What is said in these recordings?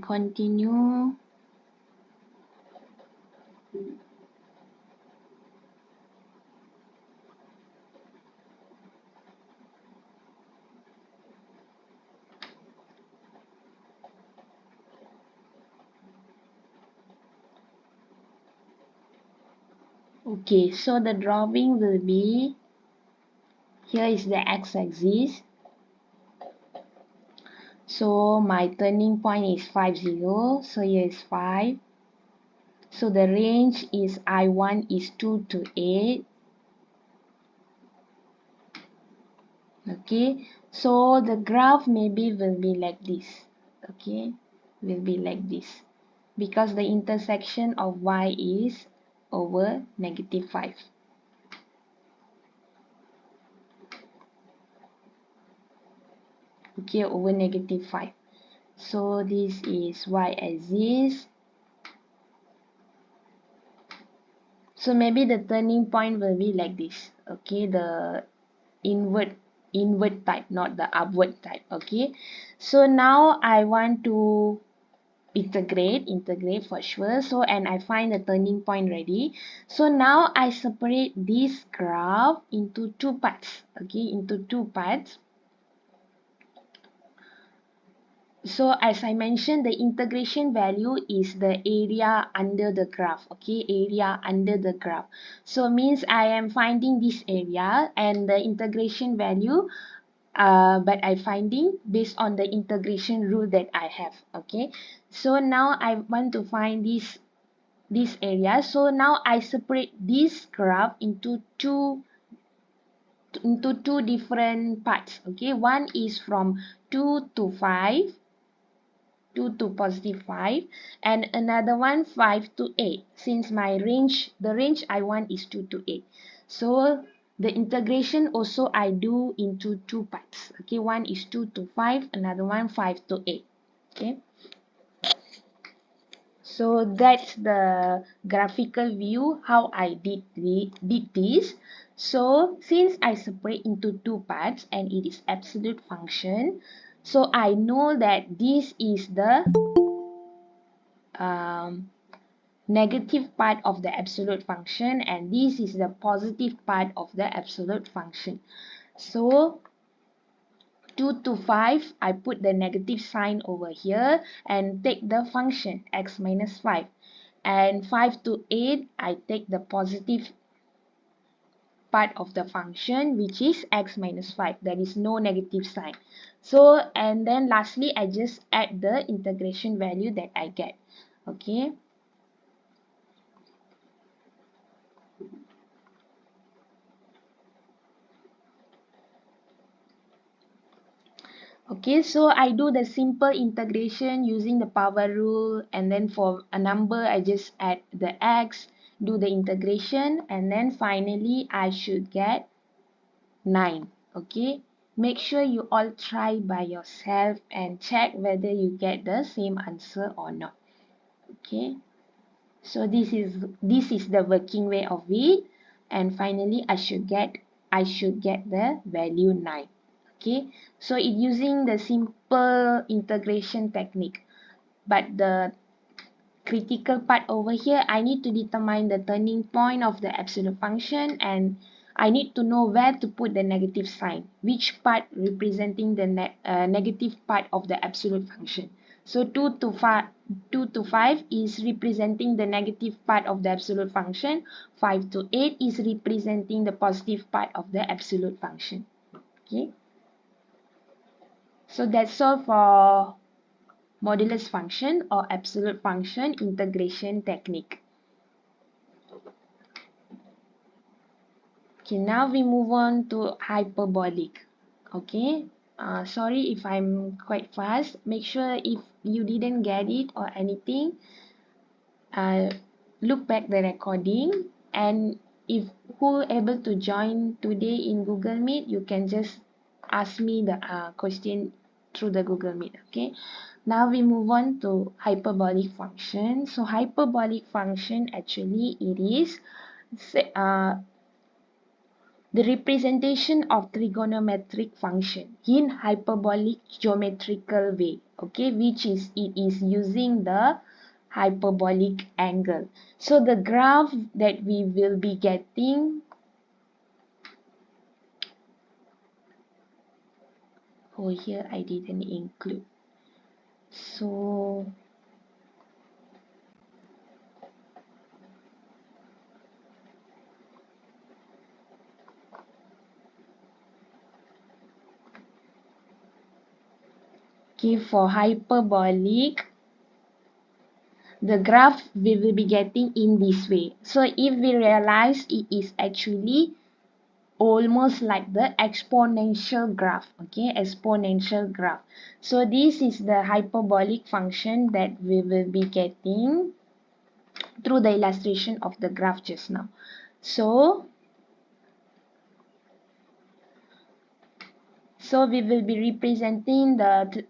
continue. Okay, so the drawing will be, here is the x-axis. So my turning point is 50, so here is 5. So the range is I1 is 2 to 8. Okay, so the graph maybe will be like this. Okay, will be like this because the intersection of y is over -5. Okay, over -5. So this is y-axis. So maybe the turning point will be like this. Okay, the inward type, not the upward type. Okay, so now I want to integrate for sure. So and I find the turning point ready. So now I separate this graph into two parts. Okay, into two parts. So as I mentioned, the integration value is the area under the graph. Okay, area under the graph. So means I am finding this area and the integration value, but I finding based on the integration rule that I have. Okay, so now I want to find this area. So now I separate this graph into two different parts. Okay, one is from 2 to 5, 2 to +5, and another one 5 to 8, since my range, the range I want is 2 to 8. So the integration also I do into two parts. Okay, one is 2 to 5, another one 5 to 8. Okay, so that's the graphical view how I did this. So since I separate into two parts and it is absolute function, so I know that this is the negative part of the absolute function and this is the positive part of the absolute function. So 2 to 5, I put the negative sign over here and take the function x minus 5. And 5 to 8, I take the positive part of the function, which is x minus 5. There is no negative sign. So, and then lastly, I just add the integration value that I get. Okay. Okay, so I do the simple integration using the power rule, and then for a number I just add the x, do the integration, and then finally I should get 9. Okay, make sure you all try by yourself and check whether you get the same answer or not. Okay, so this is the working way of it, and finally I should get the value 9. Okay, so it using the simple integration technique, but the critical part over here, I need to determine the turning point of the absolute function, and I need to know where to put the negative sign, which part representing the negative part of the absolute function. So 2 to 5 is representing the negative part of the absolute function, 5 to 8 is representing the positive part of the absolute function. Okay, so that's all for modulus function or absolute function integration technique. Okay, now we move on to hyperbolic. Okay, sorry if I'm quite fast. Make sure if you didn't get it or anything, look back the recording, and if who able to join today in Google Meet, you can just ask me the question through the Google Meet. Okay, now we move on to hyperbolic function. So hyperbolic function, actually it is the representation of trigonometric function in hyperbolic geometrical way, okay, which is it is using the hyperbolic angle. So the graph that we will be getting, oh here I didn't include, so okay, for hyperbolic, the graph we will be getting in this way. So if we realize it is actually almost like the exponential graph, okay, exponential graph. So this is the hyperbolic function that we will be getting through the illustration of the graph just now. So we will be representing the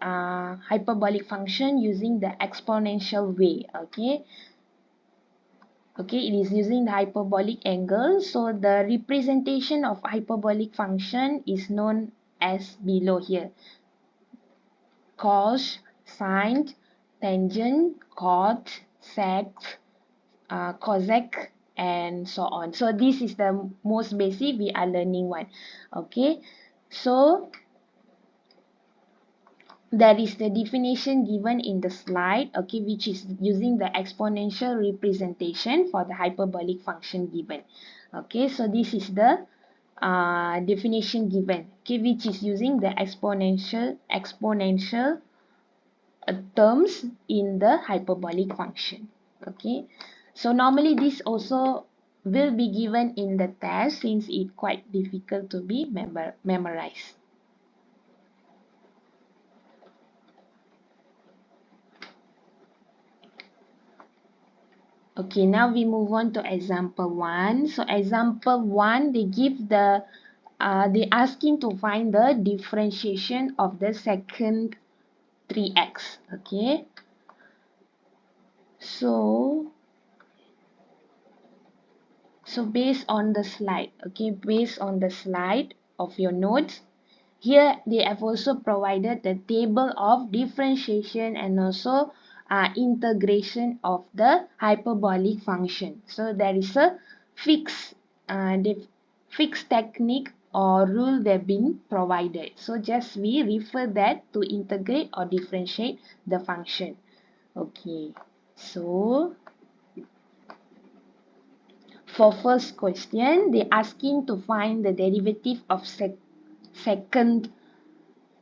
hyperbolic function using the exponential way, okay. Okay, it is using the hyperbolic angle. So the representation of hyperbolic function is known as below here: cos, sine, tangent, cot, sec, cosec, and so on. So this is the most basic we are learning one. Okay, so that is the definition given in the slide, okay, which is using the exponential representation for the hyperbolic function given. Okay, so this is the definition given, okay, which is using the exponential terms in the hyperbolic function. Okay, so normally this also will be given in the test since it's quite difficult to be memorized. Okay, now we move on to example 1. So example 1, they give the they asking to find the differentiation of the second 3x. Okay, so based on the slide, okay, based on the slide of your notes, here they have also provided the table of differentiation and also integration of the hyperbolic function. So there is a fixed fixed technique or rule that been provided. So just we refer that to integrate or differentiate the function. Okay, so for first question, they asking to find the derivative of second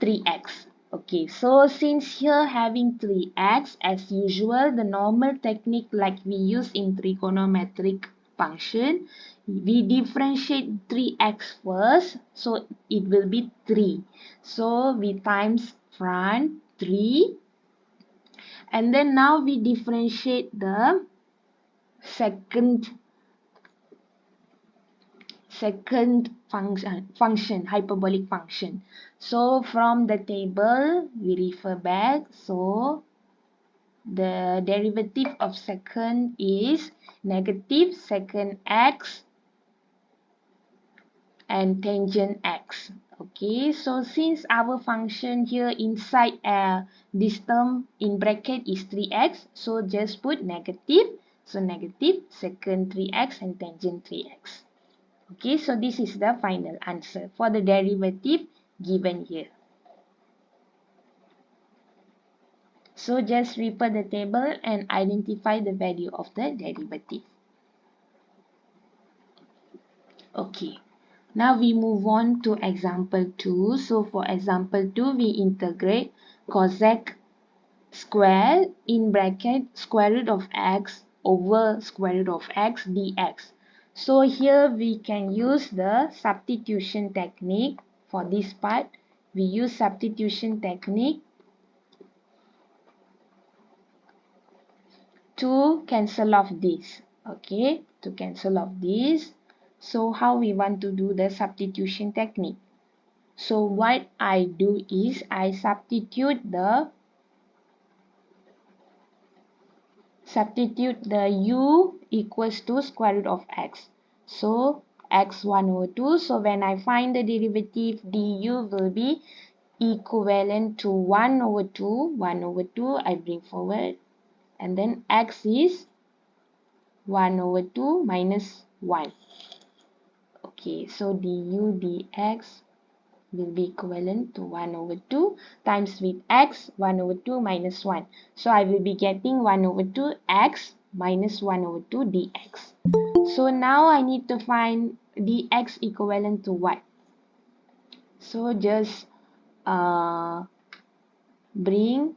3x. Okay, so since here having 3x, as usual, the normal technique like we use in trigonometric function, we differentiate 3x first, so it will be 3. So we times front 3, and then now we differentiate the second function, hyperbolic function. So from the table we refer back. So the derivative of second is negative second x and tangent x. Okay, so since our function here inside this term in bracket is 3x, so just put negative, so negative second 3x and tangent 3x. Okay, so this is the final answer for the derivative given here. So just refer the table and identify the value of the derivative. Okay, now we move on to example 2. So for example 2, we integrate cosec square in bracket square root of x over square root of x dx. So here we can use the substitution technique. For this part, we use substitution technique to cancel off this. Okay, to cancel off this. So how we want to do the substitution technique? So what I do is I substitute the u equals to square root of x. So x 1 over 2. So when I find the derivative, du will be equivalent to 1 over 2. 1 over 2 I bring forward, and then x is 1 over 2 minus 1. Okay, so du dx will be equivalent to 1 over 2 times with x 1 over 2 minus 1. So I will be getting 1 over 2 x minus 1 over 2 dx. So now I need to find dx equivalent to what? So just bring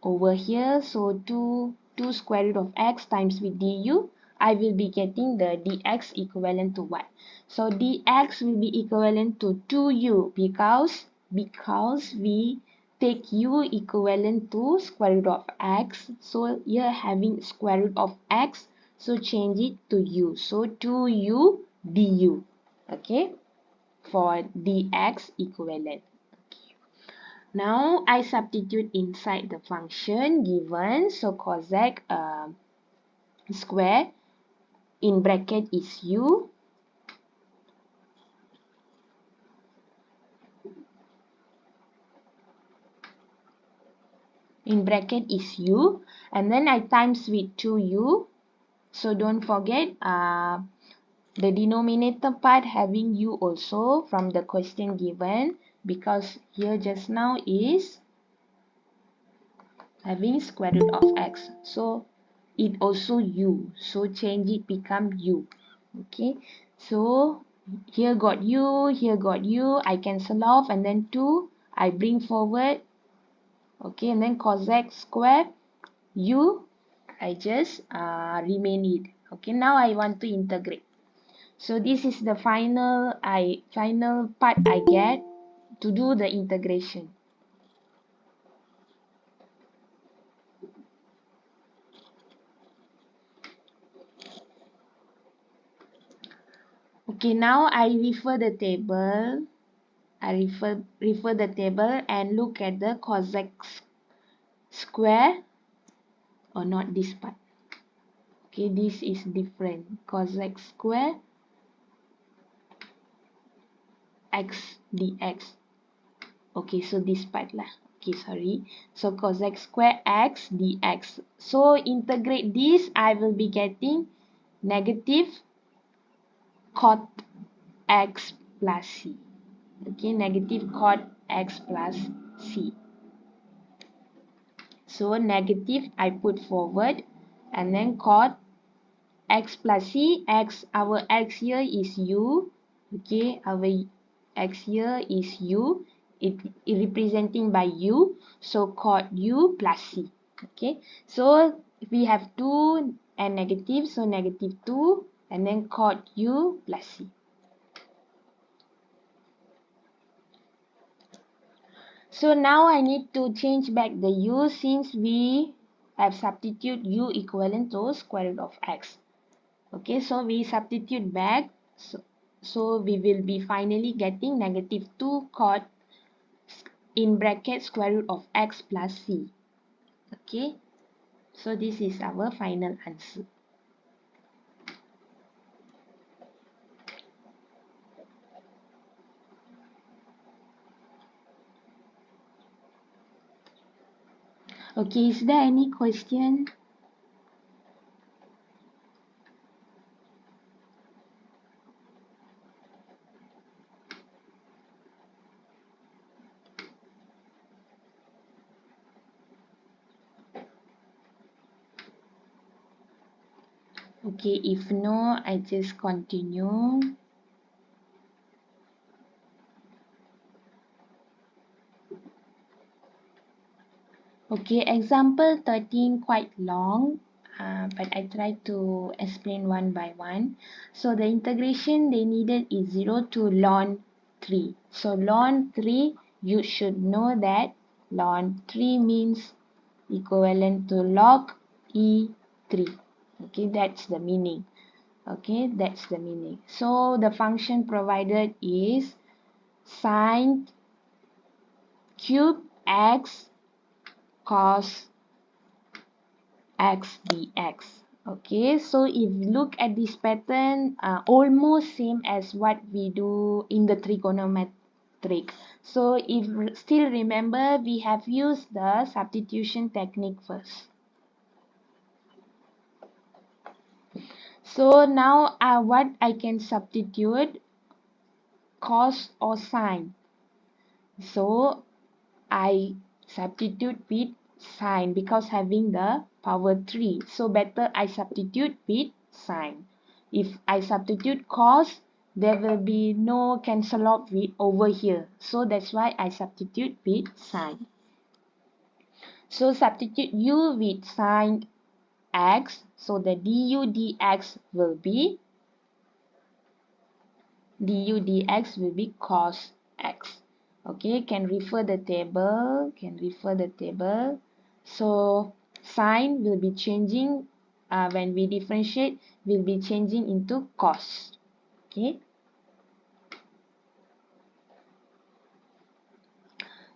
over here. So 2 square root of x times with du. I will be getting the dx equivalent to what? So dx will be equivalent to 2u because we take u equivalent to square root of x. So here having square root of x, so change it to u. So 2u du. Okay, for dx equivalent. Now I substitute inside the function given. So cosec square in bracket is u. In bracket is u, and then I times with 2u. So don't forget the denominator part having u also from the question given, because here just now is having square root of x, so it also u, so change it become u. Okay, so here got u, here got u, I cancel off, and then 2 I bring forward. Okay, and then cosec square u I just remain it. Okay, now I want to integrate. So this is the final part I get to do the integration. Okay, now I refer the table. I refer the table and look at the cosec square, or not this part. Okay, this is different. Cosec square x dx. Okay, so this part lah. Okay, sorry. So cosec square x dx. So integrate this, I will be getting negative cot x plus c. Okay, negative cot x plus c. So negative I put forward, and then cot x plus c. Our x here is u. Okay, our x here is u. It representing by u. So cot u plus c. Okay, so we have 2 and negative, so negative 2, and then cot u plus c. So now I need to change back the u, since we have substitute u equivalent to square root of x. Okay, so we substitute back. So we will be finally getting negative 2 cot in bracket square root of x plus c. Okay, so this is our final answer. Okay, is there any question? Okay, if no, I just continue. Okay, example 13 quite long, but I try to explain one by one. So the integration they needed is 0 to ln 3. So ln 3, you should know that ln 3 means equivalent to log E3. Okay, that's the meaning. Okay, that's the meaning. So the function provided is sine cube x cos x dx. Okay, so if you look at this pattern, almost same as what we do in the trigonometric. So if still remember, we have used the substitution technique first. So now what I can substitute, cos or sine. So I substitute with sine because having the power 3. So better I substitute with sine. If I substitute cos, there will be no cancel off with over here. So that's why I substitute with sine. So substitute u with sine x. So the du dx will be cos x. Okay, can refer the table, so sign will be changing, when we differentiate will be changing into cos. Okay,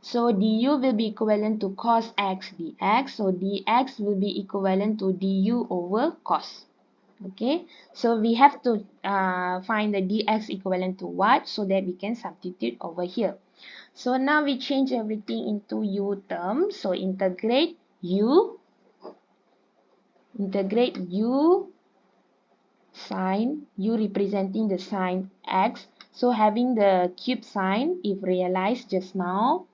so du will be equivalent to cos x dx, so dx will be equivalent to du over cos. Okay, so we have to find the dx equivalent to what, so that we can substitute over here. So now we change everything into u terms. So integrate u sine, u representing the sine x. So having the cube sign, if realized just now,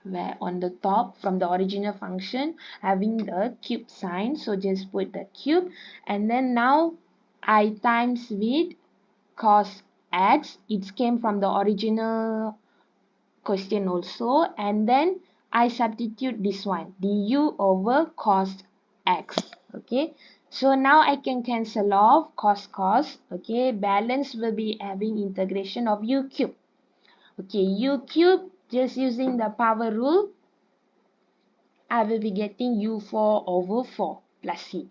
where on the top from the original function, having the cube sign. So just put the cube, and then now I times with cos x. It came from the original question also, and then I substitute this one du over cos x. Okay, so now I can cancel off cos. Okay, balance will be having integration of u cube. Okay, u cube, just using the power rule, I will be getting u4 over 4 plus c.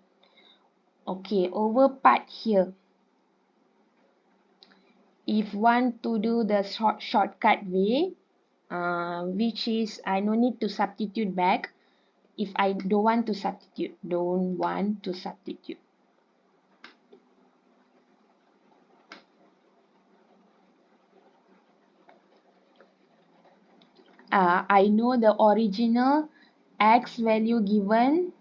Okay, over part here, if want to do the shortcut way, which is I no need to substitute back. If I don't want to substitute, I know the original x value given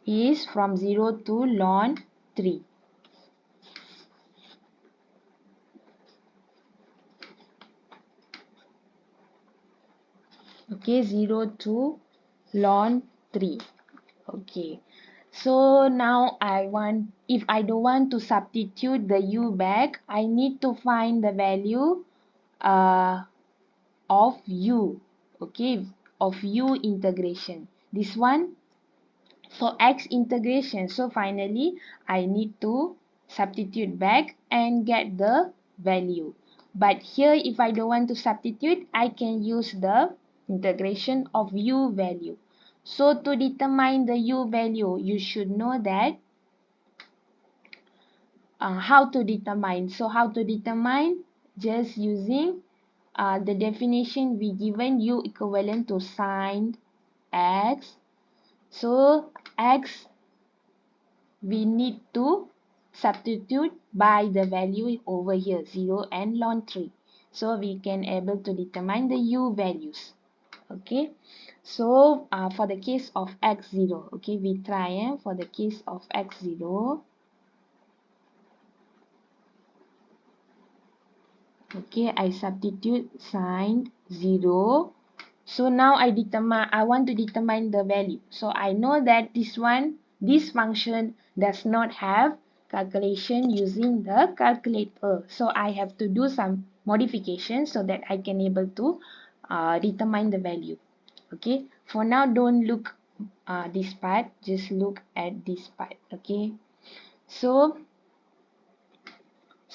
is from 0 to ln 3. Okay, 0 to ln 3. Okay, so now if I don't want to substitute the u back, I need to find the value of u. Okay, of u integration, this one for x integration. So finally I need to substitute back and get the value. But here if I don't want to substitute, I can use the integration of u value. So to determine the u value, you should know that how to determine. So how to determine, just using the definition we given, u equivalent to sine x. So x we need to substitute by the value over here 0 and ln 3, so we can able to determine the u values. Okay, so for the case of x0, okay, we try for the case of x0. Okay, I substitute sine 0. So now I want to determine the value. So I know that this function does not have calculation using the calculator. So I have to do some modification so that I can able to determine the value. Okay, for now don't look this part, just look at this part. Okay, so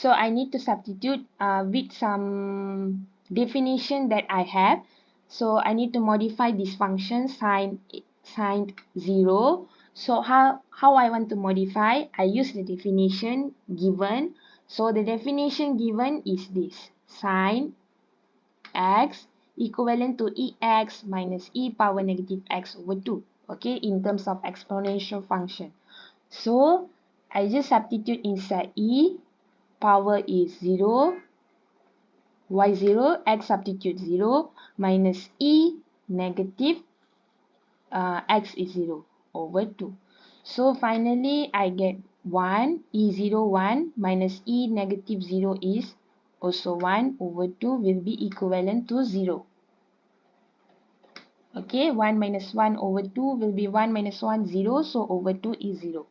I need to substitute with some definition that I have. So I need to modify this function sine 0. So how I want to modify, I use the definition given. So the definition given is this: sine x equivalent to ex minus e power negative x over 2. okay, in terms of exponential function. So I just substitute inside e, power is 0, y0, x substitute 0, minus e, negative x is 0 over 2. So finally I get 1, e0 1, minus e negative 0 is also 1 over 2 will be equivalent to 0. Okay, 1 minus 1 over 2 will be 1 minus 1, 0. So over 2 is 0.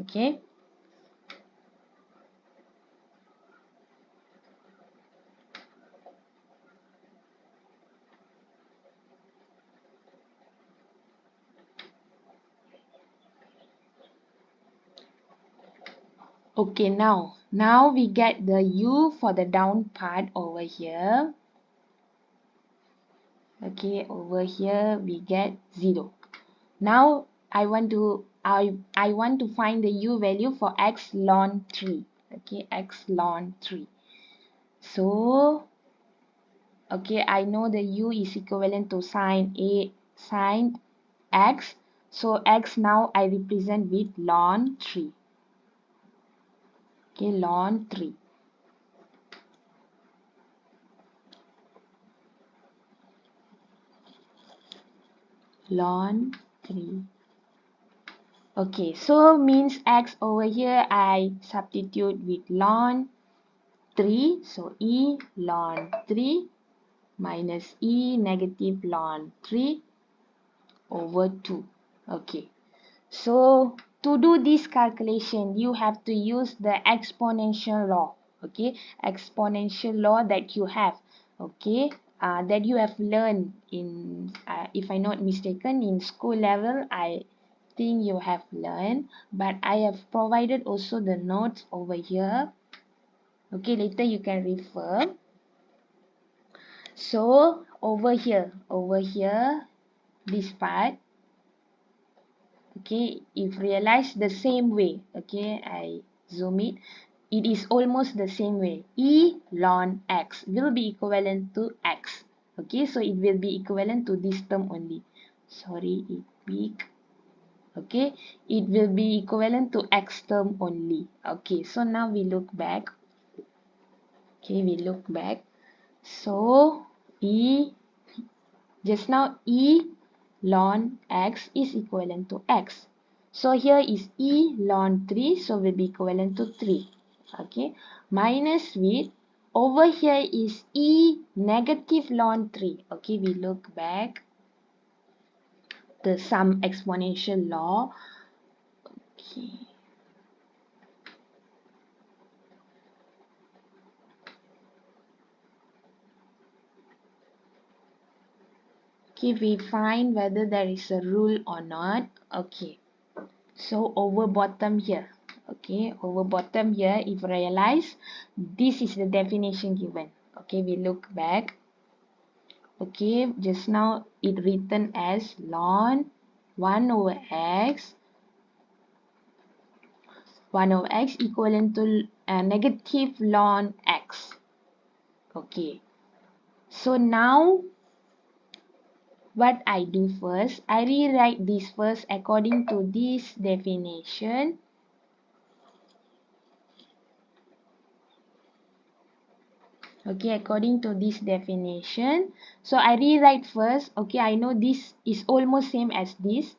Okay. Okay, now we get the u for the down part over here. Okay, over here we get 0. Now I want to find the u value for x ln 3. Okay, x ln 3. So okay, I know the u is equivalent to sine x. So x now I represent with ln 3. Okay, ln 3. Ln 3. Okay, so means x over here I substitute with ln 3. So e ln 3 minus e negative ln 3 over 2. Okay, so to do this calculation you have to use the exponential law. Okay, exponential law that you have, okay, that you have learned in if I'm not mistaken in school level. I think you have learned, but I have provided also the notes over here. Okay, later you can refer. So over here this part, okay, if realize the same way, okay, I zoom it, it is almost the same way. E ln x will be equivalent to x. Okay, so it will be equivalent to this term only. Sorry, it big. Okay, it will be equivalent to x term only. Okay, so now we look back. Okay, we look back. So e, just now e ln x is equivalent to x. So here is e ln 3, so will be equivalent to 3. Okay, minus with over here is e negative ln 3. Okay, we look back the some exponential law. Okay. Okay, we find whether there is a rule or not. Okay, so over bottom here, okay, over bottom here, if realize this is the definition given. Okay, we look back. Okay, just now it written as ln 1 over x 1 over x equivalent to negative ln x. Okay, so now what I do first, I rewrite this first according to this definition. Okay, according to this definition. So I rewrite first. Okay, I know this is almost same as this.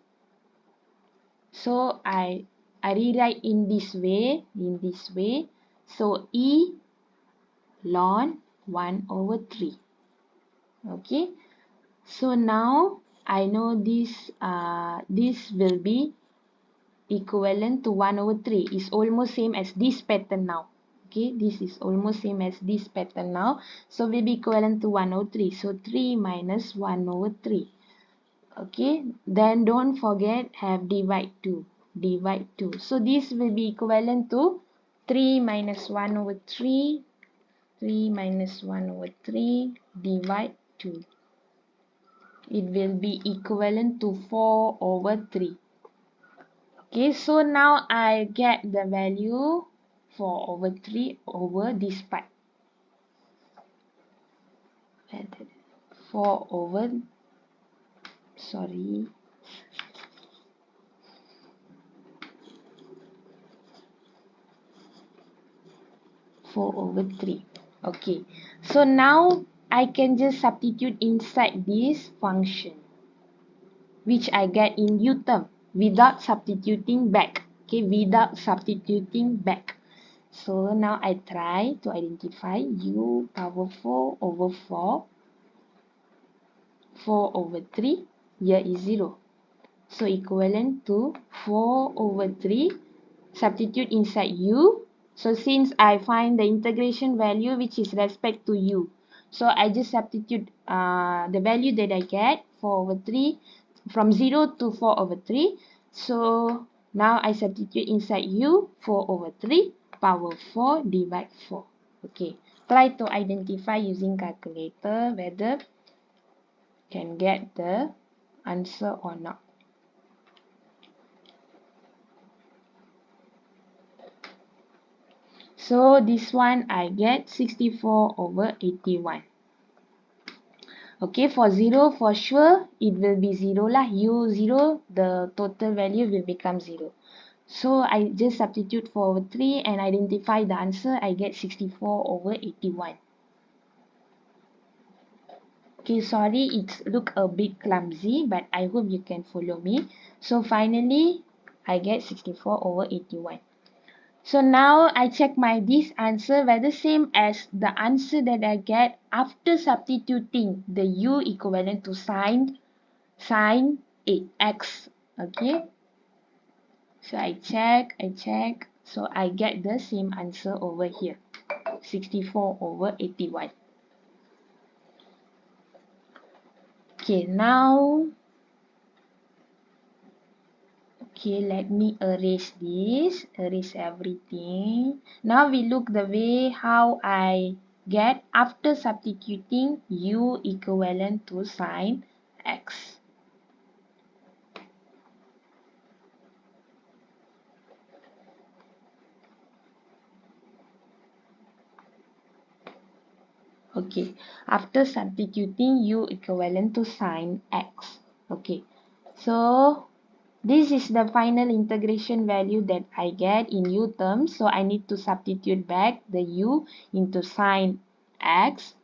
So I rewrite in this way, So E ln 1 over 3. Okay, so now I know this this will be equivalent to 1 over 3. Is almost same as this pattern now. Okay, this is almost same as this pattern now. So will be equivalent to 1 over 3. So 3 minus 1 over 3. Okay, then don't forget have divide 2. Divide 2. So this will be equivalent to 3 minus 1 over 3. 3 minus 1 over 3 divide 2. It will be equivalent to 4 over 3. Okay, so now I get the value 4 over 3 over this part. 4 over, sorry, 4 over 3. Okay, so now I can just substitute inside this function, which I get in u term without substituting back. Okay, without substituting back. So now I try to identify u power 4 over 4, 4 over 3, here is 0. So equivalent to 4 over 3, substitute inside u. So since I find the integration value which is respect to u, so I just substitute the value that I get, 4 over 3, from 0 to 4 over 3. So now I substitute inside u, 4 over 3, power 4 divide 4. Okay, try to identify using calculator whether can get the answer or not. So this one I get 64 over 81. Okay, for 0 for sure it will be 0 lah. U 0, the total value will become 0. So I just substitute 4 over 3 and identify the answer. I get 64 over 81. Okay, sorry, it look a bit clumsy, but I hope you can follow me. So finally, I get 64 over 81. So now I check my this answer whether same as the answer that I get after substituting the u equivalent to sine x. Okay. So I check. So I get the same answer over here. 64 over 81. Okay, now let me erase this, erase everything. Now we look the way how I get after substituting u equivalent to sine x. Okay, after substituting u equivalent to sine x. Okay, so this is the final integration value that I get in u terms. So I need to substitute back the u into sine x.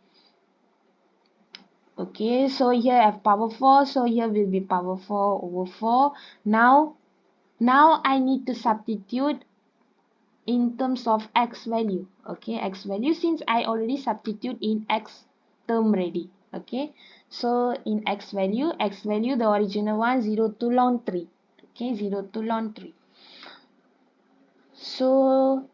Okay, so here I have power 4. So here will be power 4 over 4. Now I need to substitute in terms of x value. Okay, x value, since I already substitute in x term already. Okay, so in x value, the original one 0 to ln 3. Okay, 0 to ln 3. So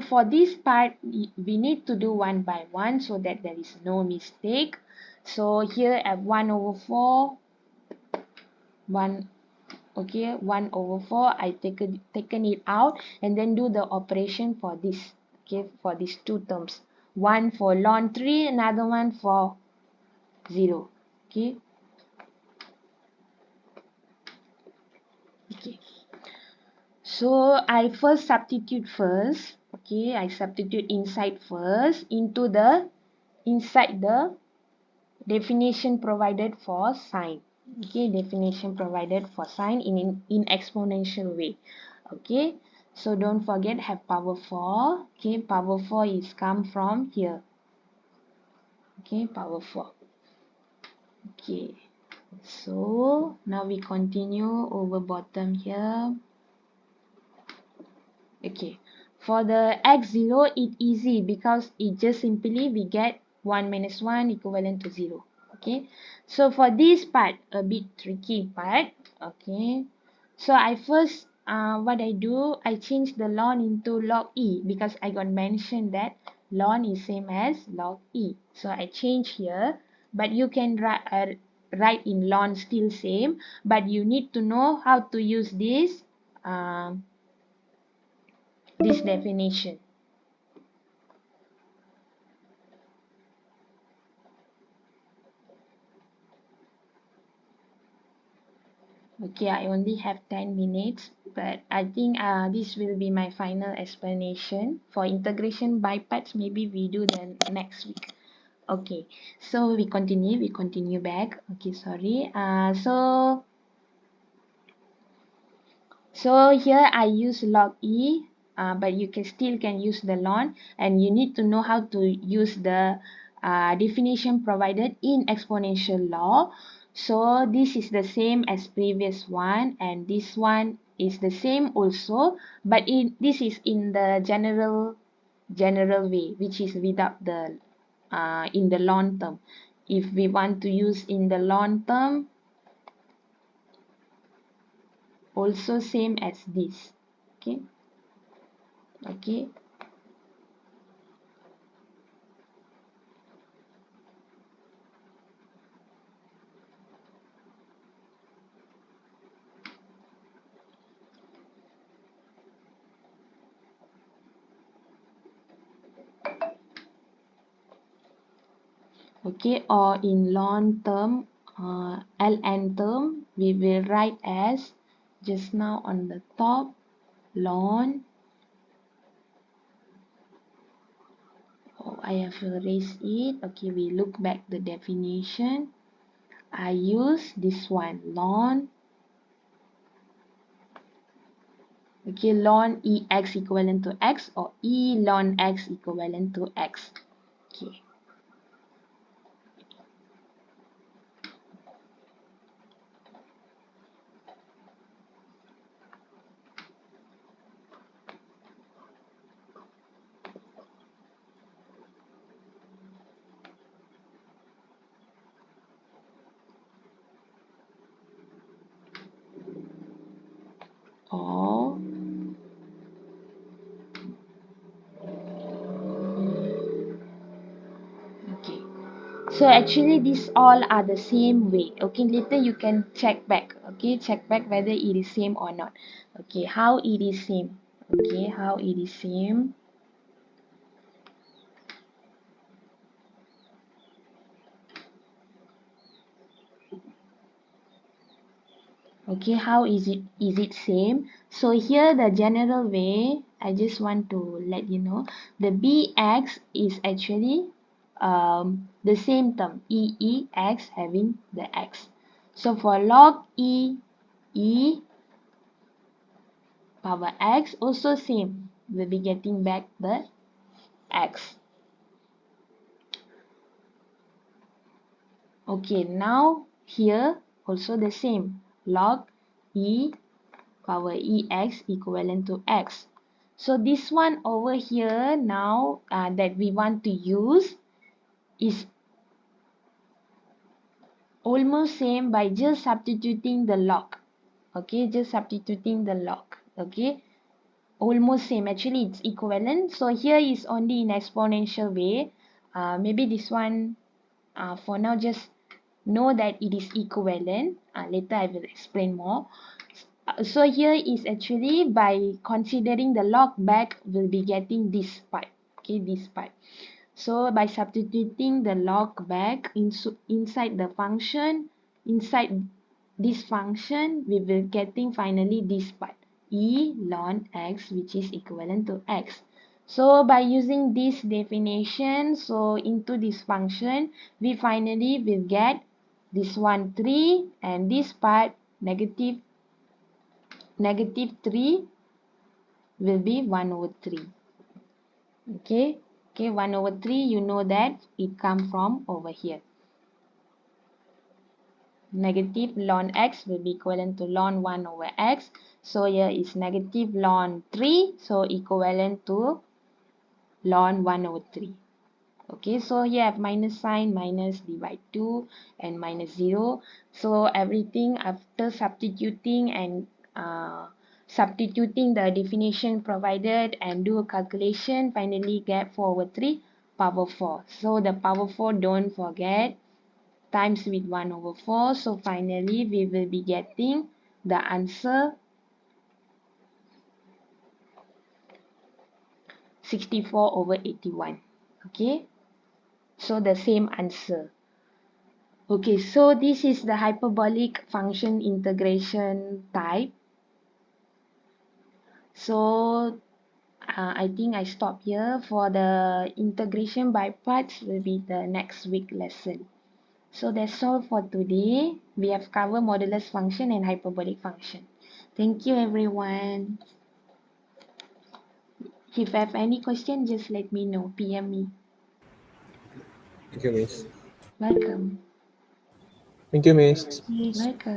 for this part we need to do one by one so that there is no mistake. So here I have 1 over 4, 1, okay, 1 over 4. I taken it out and then do the operation for this. Okay, for these two terms, one for ln 3, another one for 0. Okay. So I first substitute first. Okay, I substitute inside first into the inside the definition provided for sine. Okay, definition provided for sine in exponential way. Okay, so don't forget have power 4. Okay, power 4 is come from here. Okay, power 4. Okay, so now we continue over bottom here. Okay, for the x0 it easy because it just simply we get 1 minus 1 equivalent to 0. Okay, so for this part a bit tricky part. Okay, so I first what I do, I change the ln into log e because I got mentioned that ln is same as log e. So I change here, but you can write in ln still same, but you need to know how to use this definition. Okay, I only have 10 minutes, but I think this will be my final explanation. For integration by parts, maybe we do the next week. Okay, so we continue back. Okay, sorry. So here I use log e. but you can still use the ln, and you need to know how to use the definition provided in exponential law. So this is the same as previous one, and this one is the same also, but this is in the general way, which is without the in the long term. If we want to use in the long term, also same as this. Okay. Okay. Okay, or in long term, ln term, we will write as just now on the top, ln. Oh, I have erased it. Okay, we look back the definition. I use this one, ln. Okay, ln ex equivalent to x, or e ln x equivalent to x. Okay. Or okay. So actually these all are the same way. Okay, later you can check back. Okay, check back whether it is same or not. Okay, how it is same. Okay, how it is same. Okay, how is it same? So here the general way, I just want to let you know, the bx is actually the same term, ex having the x. So for log e power x, also same, we'll be getting back the x. Okay, now here also the same, log e power ex equivalent to x. So this one over here now that we want to use is almost same by just substituting the log. Okay, just substituting the log. Okay, almost same, actually it's equivalent. So here is only in exponential way. Maybe this one for now just know that it is equivalent. Later I will explain more. So here is actually by considering the log back, we'll be getting this part. Okay, this part. So by substituting the log back inside the function, inside this function, we will getting finally this part, e ln x, which is equivalent to x. So by using this definition, so into this function, we finally will get this one 3, and this part negative 3 will be 1 over 3. Okay, 1 over 3, you know that it comes from over here. Negative ln x will be equivalent to ln 1 over x. So here is negative ln 3, so equivalent to ln 1 over 3. Okay, so here I have minus sign, minus divide 2 and minus 0. So everything after substituting and substituting the definition provided and do a calculation, finally get 4 over 3 power 4. So the power 4, don't forget, times with 1 over 4. So finally we will be getting the answer 64 over 81. Okay, so the same answer. Okay, so this is the hyperbolic function integration type. So I think I stop here. For the integration by parts will be the next week lesson. So that's all for today. We have covered modulus function and hyperbolic function. Thank you everyone. If you have any question, just let me know. PM me. Thank you, Miss. Welcome. Thank you, Miss. Welcome.